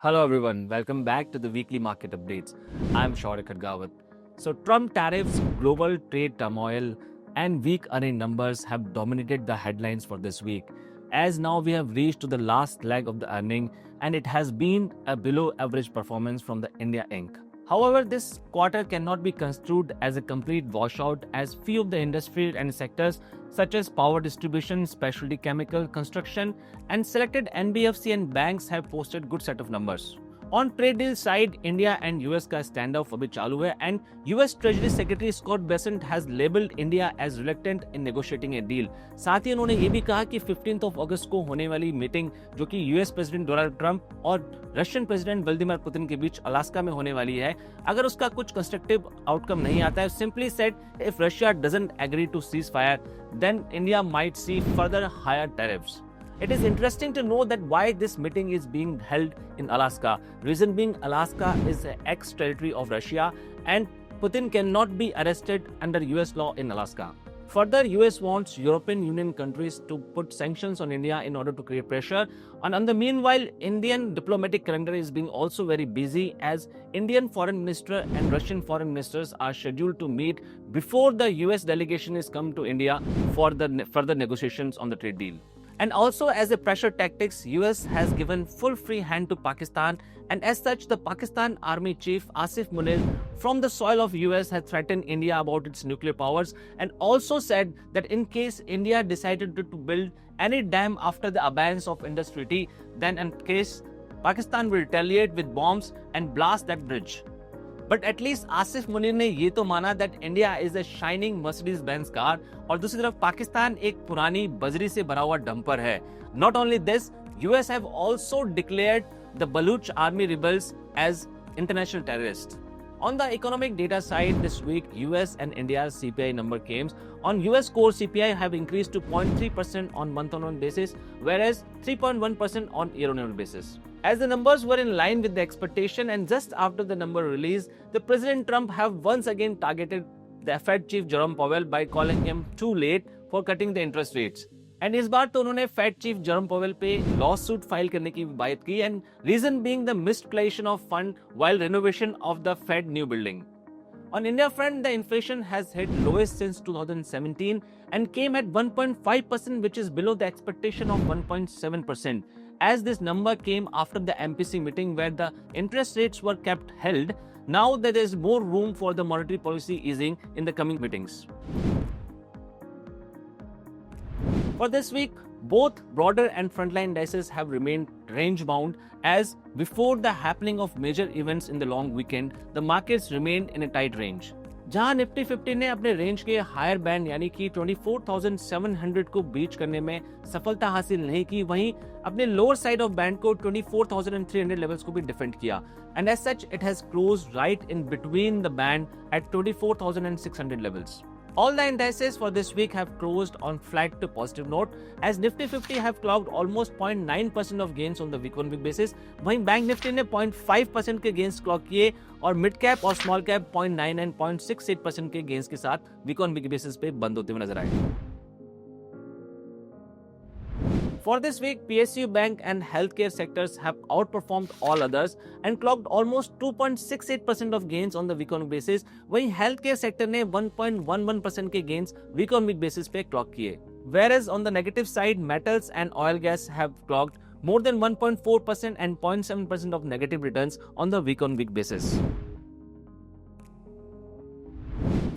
Hello everyone, welcome back to the weekly market updates. I'm Shaurik Khadgawat. So Trump tariffs, global trade turmoil and weak earning numbers have dominated the headlines for this week. As now we have reached to the last leg of the earning and it has been a below average performance from the India Inc. However, this quarter cannot be construed as a complete washout as few of the industry and sectors such as power distribution, specialty chemical, construction and selected NBFC and banks have posted good set of numbers. On trade deal side, India and US का standoff अभी चालू है and US Treasury Secretary Scott Bessent has labeled India as reluctant in negotiating a deal. साथ ही उन्होंने ये भी कहा कि 15th of August को होने वाली मीटिंग जो कि US प्रेसिडेंट डोनाल्ड ट्रंप और रशियन प्रेसिडेंट व्लादिमीर पुतिन के बीच अलास्का में होने वाली है, अगर उसका कुछ कंस्ट्रक्टिव आउटकम नहीं आता है, simply said if Russia doesn't agree to cease fire then India might see further higher tariffs. It is interesting to know that why this meeting is being held in Alaska. Reason being, Alaska is an ex-territory of Russia and Putin cannot be arrested under US law in Alaska. Further, US wants European Union countries to put sanctions on India in order to create pressure. And on the meanwhile, Indian diplomatic calendar is being also very busy as Indian foreign minister and Russian foreign ministers are scheduled to meet before the US delegation is come to India for the further negotiations on the trade deal. And also as a pressure tactics, US has given full free hand to Pakistan and as such the Pakistan Army Chief Asif Munir from the soil of US has threatened India about its nuclear powers and also said that in case India decided to build any dam after the abeyance of Indus Treaty, then in case Pakistan will retaliate with bombs and blast that bridge. But at least Asif Munir ने ये तो माना that India is a shining Mercedes Benz car और दूसरी तरफ पाकिस्तान एक पुरानी बजरी से भरा हुआ डंपर है. Not only this, US have also declared the Baloch army rebels as international terrorist. On the economic data side this week, US and India's CPI number came. On US core CPI have increased to 0.3% on month-on-month basis, whereas 3.1% on year-on-year basis. As the numbers were in line with the expectation and just after the number release, the President Trump have once again targeted the Fed Chief Jerome Powell by calling him too late for cutting the interest rates. And इस बार तो उन्होंने Fed chief Jerome Powell पे lawsuit file करने की बात की and reason being the misplacement of fund while renovation of the Fed new building. On India front, the inflation has hit lowest since 2017 and came at 1.5%, which is below the expectation of 1.7%. As this number came after the MPC meeting where the interest rates were kept held, now there is more room for the monetary policy easing in the coming meetings. For this week, both broader and frontline indices have remained range-bound as before the happening of major events in the long weekend, the markets remained in a tight range. जहां Nifty 50 ने अपने range के higher band यानी कि 24,700 को बीच करने में सफलता हासिल नहीं की, वहीं अपने लोअर साइड ऑफ बैंड को 24,300 लेवल्स को भी डिफेंड किया and as such it has closed right in between the band at 24,600 levels. All the indices for this week have closed on flat to positive note as Nifty 50 have clocked almost 0.9% of gains on the week on week basis. वहीं bank Nifty ने 0.5% के gains clock किए और mid cap और small cap 0.9 and 0.68% के gains के साथ week on week basis पे बंद होते हुए नजर आए. For this week, PSU bank and healthcare sectors have outperformed all others and clocked almost 2.68% of gains on the week-on-week basis. वहीं healthcare sector ने 1.11% के gains week-on-week basis पे clock किए. Whereas on the negative side, metals and oil gas have clocked more than 1.4% and 0.7% of negative returns on the week-on-week basis.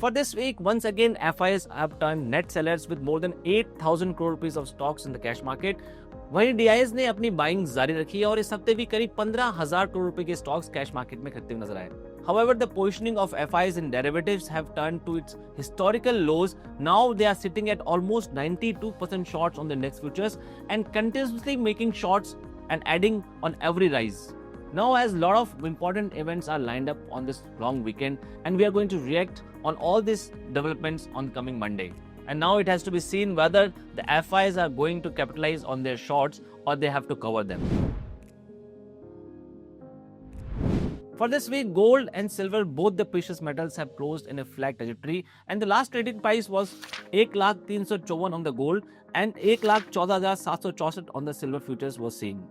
For this week, once again, FIs have turned net sellers with more than 8,000 crore rupees of stocks in the cash market. वहीं DIs ने अपनी buying जारी रखी है और इस हफ्ते भी करीब 15,000 करोड़ रुपए के स्टॉक्स कैश मार्केट में खरीदते हुए नजर आए. However, the positioning of FIs in derivatives have turned to its historical lows. Now they are sitting at almost 92% shorts on the index futures and continuously making shorts and adding on every rise. Now, as a lot of important events are lined up on this long weekend, and we are going to react on all these developments on coming Monday. And now it has to be seen whether the FIs are going to capitalize on their shorts or they have to cover them. For this week, gold and silver, both the precious metals have closed in a flat trajectory, and the last trading price was 1,354 on the gold and 1,14,764 on the silver futures was seen.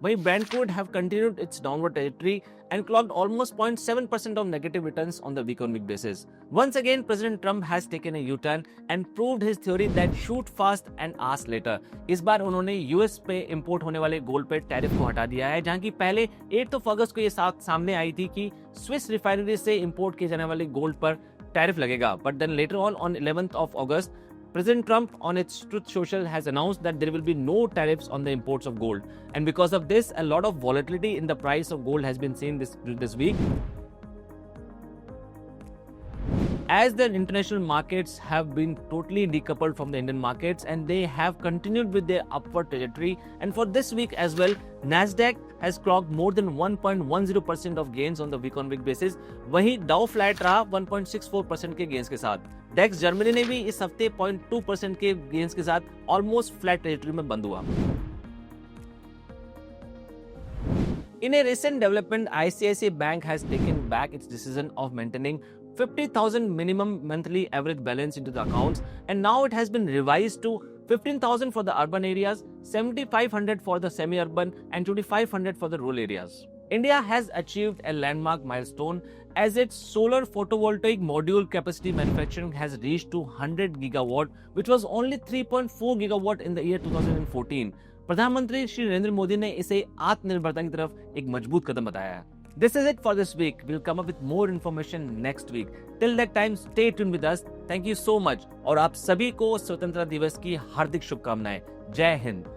वहीं Brentwood have continued its downward trajectory and clocked almost 0.7% of negative returns on the week-on-week basis. Once again, President Trump has taken a U-turn and proved his theory that shoot fast and ask later. इस बार उन्होंने US पे import होने वाले gold पे tariff को हटा दिया है, जहां की पहले 8 अगस्त को ये सामने आई थी कि स्विस रिफाइनरी से इंपोर्ट किए जाने वाले गोल्ड पर टैरिफ लगेगा. But then later on 11th August, President Trump on its Truth Social has announced that there will be no tariffs on the imports of gold. And because of this, a lot of volatility in the price of gold has been seen this week. As the international markets have been totally decoupled from the Indian markets and they have continued with their upward trajectory. And for this week as well, Nasdaq has clocked more than 1.10% of gains on the week-on-week basis. वहीं Dow flat रहा 1.64% के gains के साथ. डेक्स Germany ने भी इस हफ्ते 0.2% के गेंस के साथ ऑलमोस्ट फ्लैट टेरिटरी में बंद हुआ. In a recent development, ICICI Bank has taken back its decision of maintaining 50,000 minimum monthly average balance into the accounts, and now it has been revised to 15,000 for the urban areas, 7,500 for the semi-urban, and 2,500 for the rural areas. India has achieved a landmark milestone as its solar photovoltaic module capacity manufacturing has reached to 100 gigawatt, which was only 3.4 gigawatt in the year 2014. प्रधानमंत्री श्री नरेंद्र मोदी ने इसे आत्मनिर्भरता की तरफ एक मजबूत कदम बताया है. This is it for this week. We'll come up with more information next week. Till that time, stay tuned with us. Thank you so much. और आप सभी को स्वतंत्रता दिवस की हार्दिक शुभकामनाएं. जय हिंद.